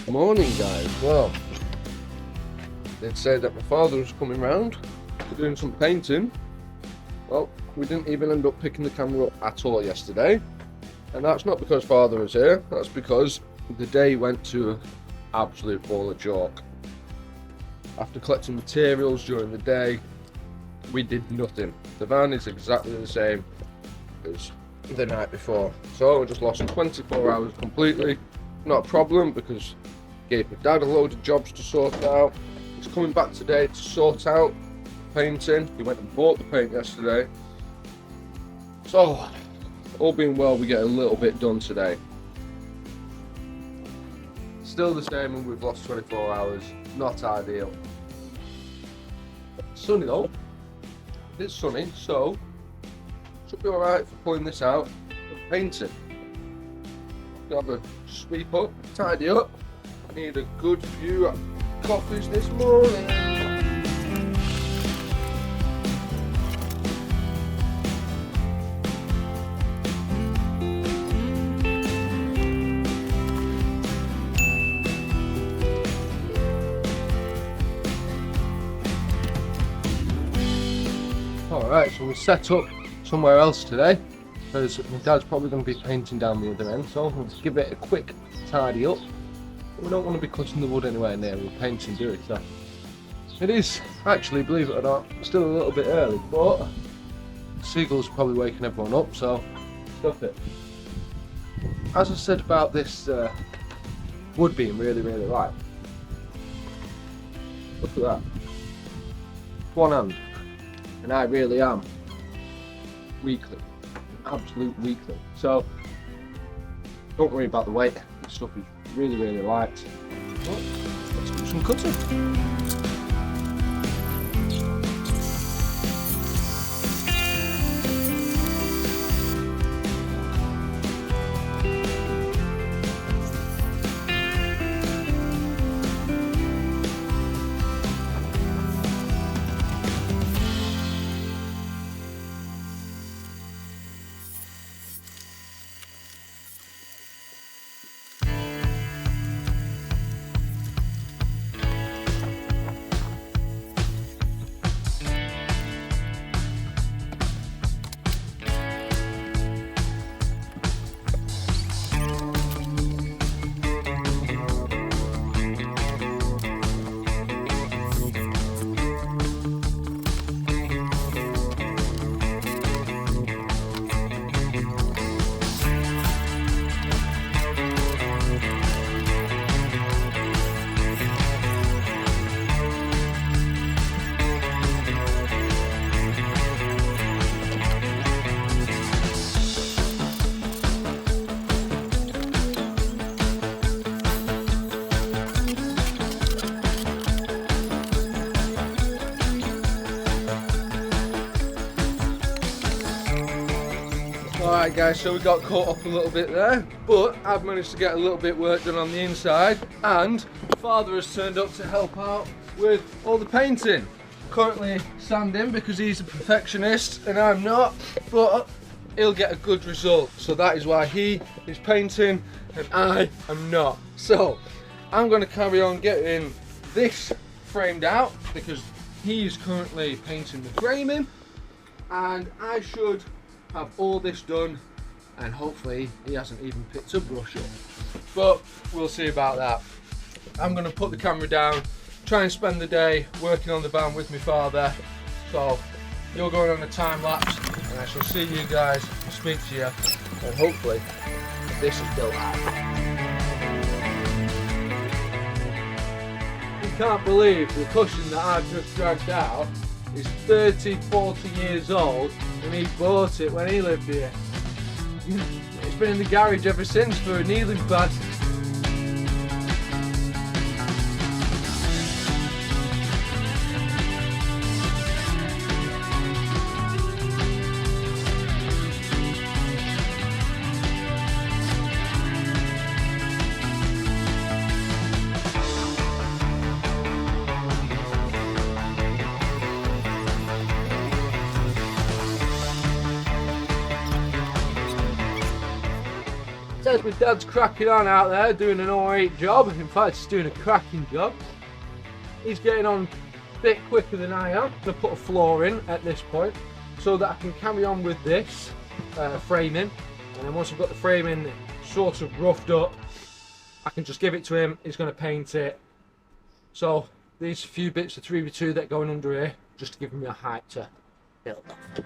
Morning, guys. Well, they'd say that my father was coming round to doing some painting. Well, we didn't even end up picking the camera up at all yesterday, and that's not because father was here. That's because the day went to an absolute ball of chalk. After collecting materials during the day, we did nothing. The van is exactly the same as the night before, so we just lost 24 hours completely. Not a problem, because gave my dad a load of jobs to sort out. He's coming back today to sort out painting. He went and bought the paint yesterday. So, all being well, we get a little bit done today. Still the same, and we've lost 24 hours. Not ideal. Sunny though. It's sunny, so should be alright for pulling this out and painting. Have a sweep up, tidy up. I need a good few coffees this morning. Alright, so we're set up somewhere else today, because my dad's probably going to be painting down the other end, so let's give it a quick tidy up. We don't want to be cutting the wood anywhere near with painting, do we? So it is actually, believe it or not, still a little bit early, but seagulls are probably waking everyone up, so stuff it. As I said about this wood being really light, look at that, one hand, and I really am weakly. Absolute weakling. So don't worry about the weight. This stuff is really light. Well, let's do some cutting. Alright guys, so we got caught up a little bit there, but I've managed to get a little bit work done on the inside, and father has turned up to help out with all the painting. Currently sanding because he's a perfectionist and I'm not, but he'll get a good result. So that is why he is painting and I am not. So I'm going to carry on getting this framed out because he's currently painting the framing, and I should have all this done, and hopefully he hasn't even picked a brush up, but we'll see about that. I'm going to put the camera down, try and spend the day working on the van with my father. So you're going on a time lapse, and I shall see you guys and speak to you, and hopefully this is built out. You can't believe the cushion that I've just dragged out is 30-40 years old, and he bought it when he lived here. It's been in the garage ever since for a kneeling pad. So guys, my dad's cracking on out there, doing an alright job. In fact, he's doing a cracking job. He's getting on a bit quicker than I am. I'm going to put a floor in at this point so that I can carry on with this framing. And then once I've got the framing sort of roughed up, I can just give it to him. He's going to paint it. So these few bits of 3x2 that are going under here, just to give me a height to build up.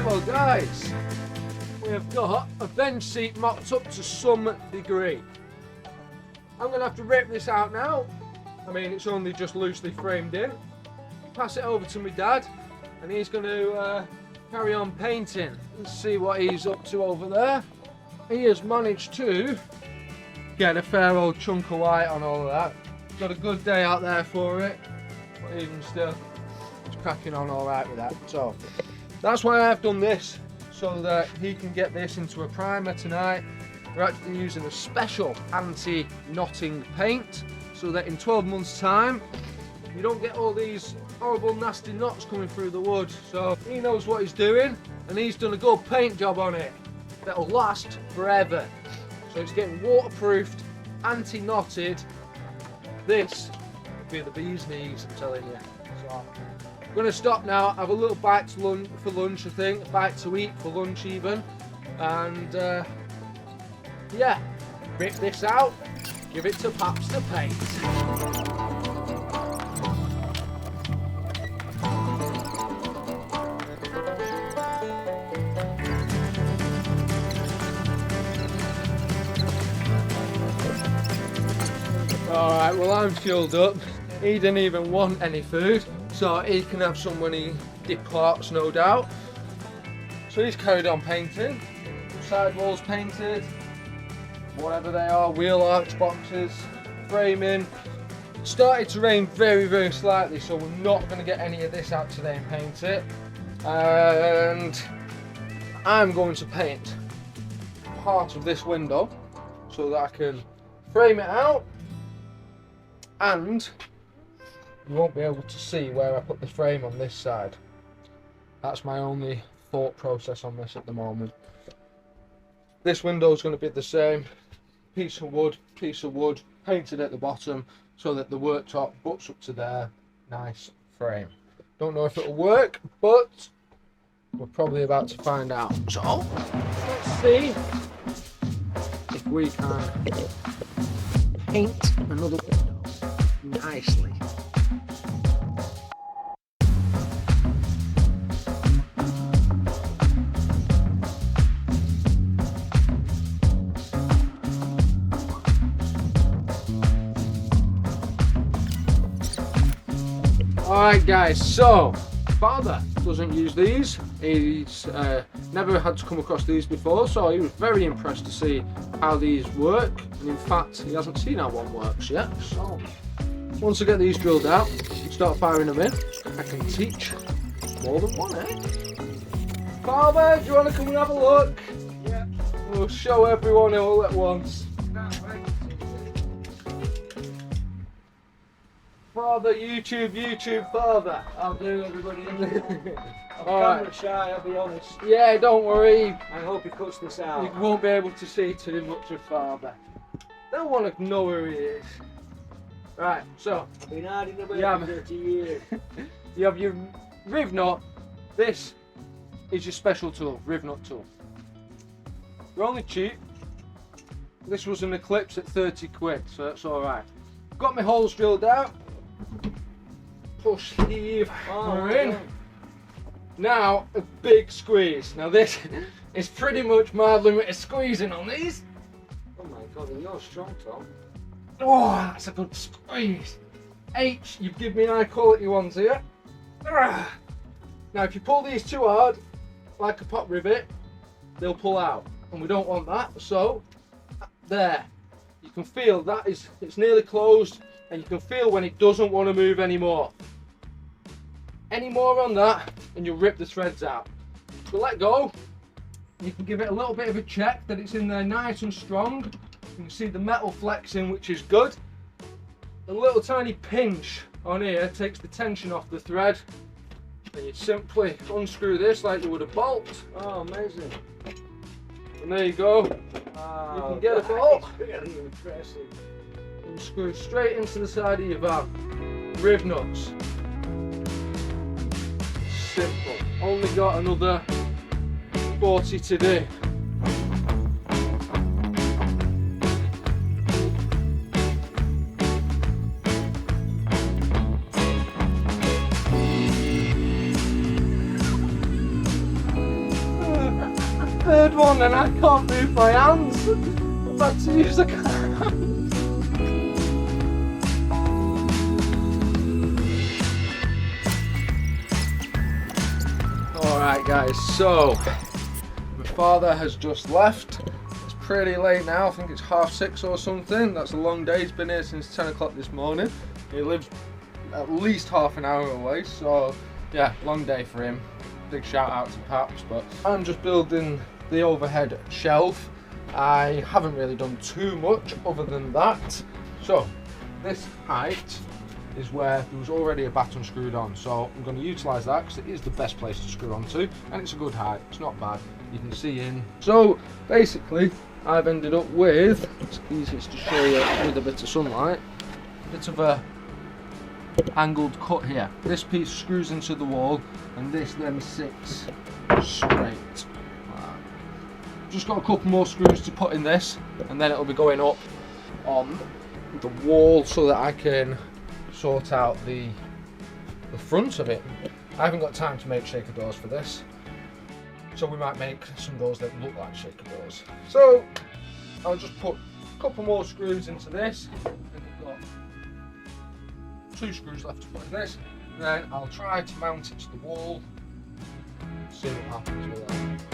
Well guys, we have got a bench seat mocked up to some degree. I'm going to have to rip this out now. I mean, it's only just loosely framed in. Pass it over to my dad and he's going to carry on painting. Let's see what he's up to over there. He has managed to get a fair old chunk of white on all of that. Got a good day out there for it, but even still, he's cracking on alright with that. So that's why I've done this, so that he can get this into a primer tonight. We're actually using a special anti-knotting paint, so that in 12 months time, you don't get all these horrible nasty knots coming through the wood. So he knows what he's doing, and he's done a good paint job on it that'll last forever. So it's getting waterproofed, anti-knotted. This will be the bee's knees, I'm telling you. So I'm going to stop now, have a little bite to lunch, for lunch I think, a bite to eat for lunch even, and yeah, rip this out, give it to Paps to paint. Alright, well I'm fueled up, he didn't even want any food. So he can have some when he departs, no doubt. So he's carried on painting. Side walls painted, whatever they are, wheel arch boxes, framing. It started to rain very, very slightly, so we're not going to get any of this out today and paint it. And I'm going to paint part of this window so that I can frame it out, and you won't be able to see where I put the frame on this side. That's my only thought process on this at the moment. This window is going to be the same. Piece of wood, painted at the bottom so that the worktop butts up to there. Nice frame. Don't know if it'll work, but we're probably about to find out. So, let's see if we can paint another window nicely. Alright guys, so father doesn't use these. He's never had to come across these before, so he was very impressed to see how these work, and in fact he hasn't seen how one works yet. So once I get these drilled out, start firing them in, I can teach more than one, eh? Father, do you want to come and have a look? Yeah. We'll show everyone all at once. Father, YouTube, father. I'll do everybody. I'm Alright. camera shy, I'll be honest. Yeah, don't worry. I hope he cuts this out. You won't be able to see too much of father. They don't want to know where he is. Right, so I've been hiding away Yeah, for 30 years. you have your riv nut. This is your special tool, riv nut tool. They're only cheap. This was an Eclipse at 30 quid, so that's alright. Got my holes drilled out. push, heave, Oh, we're well in. done. Now a big squeeze. Now this is pretty much my limit of squeezing on these. Oh my god, and you're strong, Tom. Oh, that's a good squeeze. H, you've given me high quality ones here. Ah. Now if you pull these too hard, like a pop rivet, they'll pull out. And we don't want that, so there. You can feel that it's nearly closed, and you can feel when it doesn't want to move anymore. Any more on that, and you'll rip the threads out. So let go. You can give it a little bit of a check that it's in there nice and strong. You can see the metal flexing, which is good. A little tiny pinch on here takes the tension off the thread, and you simply unscrew this like you would a bolt. Oh, amazing. And there you go. Oh, You can get a that bolt. is really impressive. And screw straight into the side of your van. Riv nuts. Simple. Only got another 40 to do. Third one and I can't move my hands. I'm about to use a hand. Alright guys, so my father has just left. It's pretty late now, I think it's 6:30 or something. That's a long day, he's been here since 10 o'clock this morning. He lives at least half an hour away, so yeah, long day for him. Big shout out to Paps, but I'm just building the overhead shelf. I haven't really done too much other than that. So this height is where there was already a batten screwed on, so I'm going to utilise that because it is the best place to screw onto, and it's a good height, it's not bad, you can see in. So basically I've ended up with, it's easiest to show you with a bit of sunlight, a bit of a angled cut here. This piece screws into the wall and this then sits straight. Just got a couple more screws to put in this, and then it'll be going up on the wall so that I can sort out the front of it. I haven't got time to make shaker doors for this, so we might make some doors that look like shaker doors. So I'll just put a couple more screws into this. I think I've got 2 screws left to put in this, and then I'll try to mount it to the wall, see what happens with that.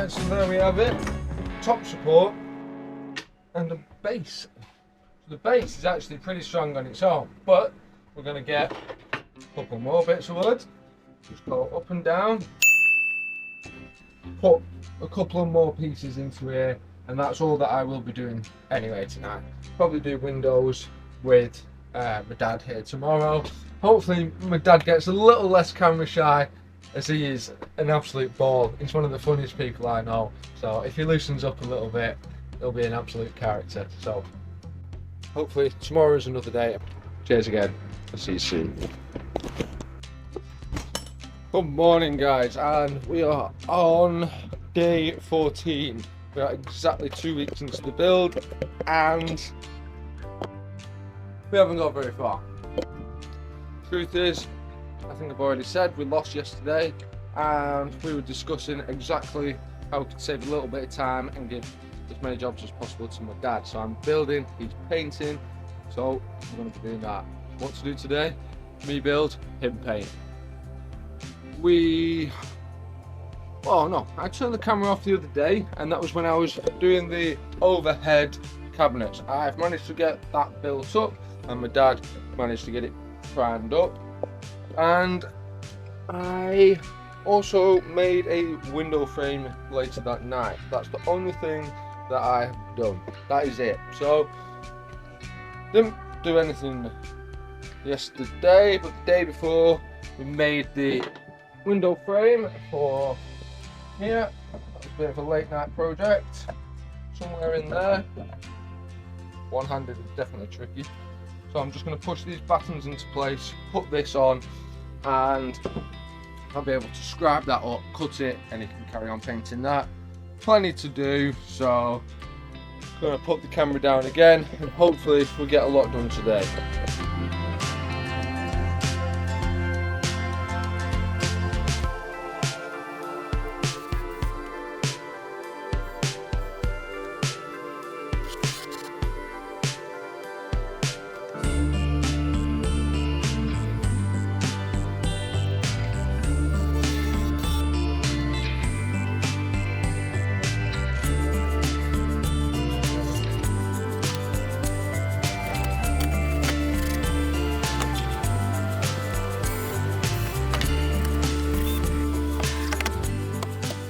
So there we have it, top support and a base. So the base is actually pretty strong on its own, but we're going to get a couple more bits of wood, just go up and down, put a couple of more pieces into here, and that's all that I will be doing anyway tonight. Probably do windows with my dad here tomorrow. Hopefully my dad gets a little less camera shy, as he is an absolute ball. He's one of the funniest people I know, so if he loosens up a little bit, he'll be an absolute character. So hopefully tomorrow is another day. Cheers again, I'll see you soon. Good morning guys, and we are on day 14. We are exactly 2 weeks into the build and we haven't got very far. Truth is, I think I've already said we lost yesterday, and we were discussing exactly how we could save a little bit of time and give as many jobs as possible to my dad. So I'm building, he's painting, so I'm going to be doing that. What to do today? Me build, him paint. Oh no, I turned the camera off the other day, and that was when I was doing the overhead cabinets. I've managed to get that built up, and my dad managed to get it primed up. And I also made a window frame later that night. That's the only thing that I've done. That is it. So, didn't do anything yesterday, but the day before we made the window frame for here. That was a bit of a late night project. Somewhere in there. One-handed is definitely tricky. So I'm just going to push these battens into place, put this on, and I'll be able to scrap that up, cut it, and you can carry on painting that. Plenty to do, so I'm going to put the camera down again, and hopefully we'll get a lot done today.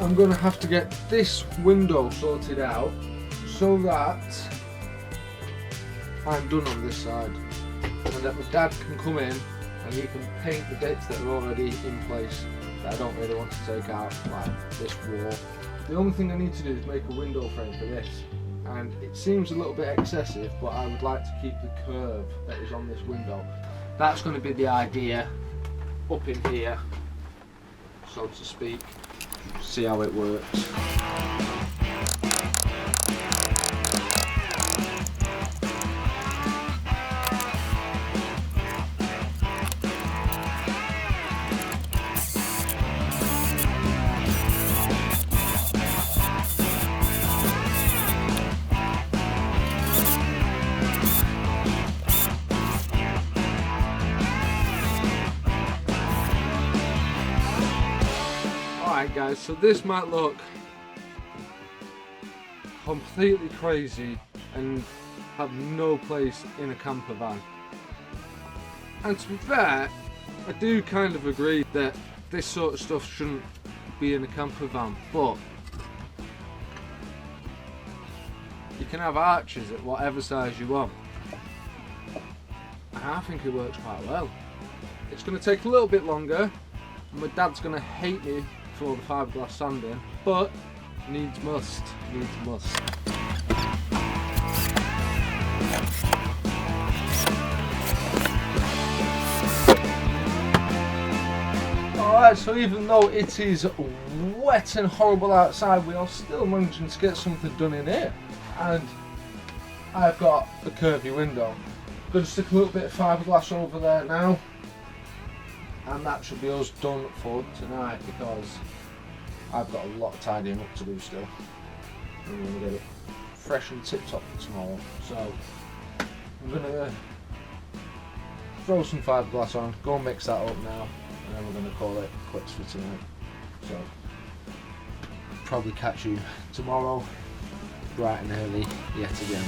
I'm going to have to get this window sorted out so that I'm done on this side, and that my dad can come in and he can paint the bits that are already in place that I don't really want to take out, like this wall. The only thing I need to do is make a window frame for this, and it seems a little bit excessive, but I would like to keep the curve that is on this window. That's going to be the idea up in here, so to speak. See how it works. Alright guys, so this might look completely crazy and have no place in a camper van. And to be fair, I do kind of agree that this sort of stuff shouldn't be in a camper van, but you can have arches at whatever size you want. And I think it works quite well. It's going to take a little bit longer, and my dad's going to hate me for the fiberglass sanding, but needs must. Alright, so even though it is wet and horrible outside, we are still managing to get something done in here. And I've got a curvy window. I'm going to stick a little bit of fiberglass over there now, and that should be us done for tonight, because I've got a lot of tidying up to do still. I'm going to get it fresh and tip top for tomorrow. So I'm going to throw some fiberglass on, go and mix that up now, and then we're going to call it quits for tonight. So probably catch you tomorrow bright and early yet again.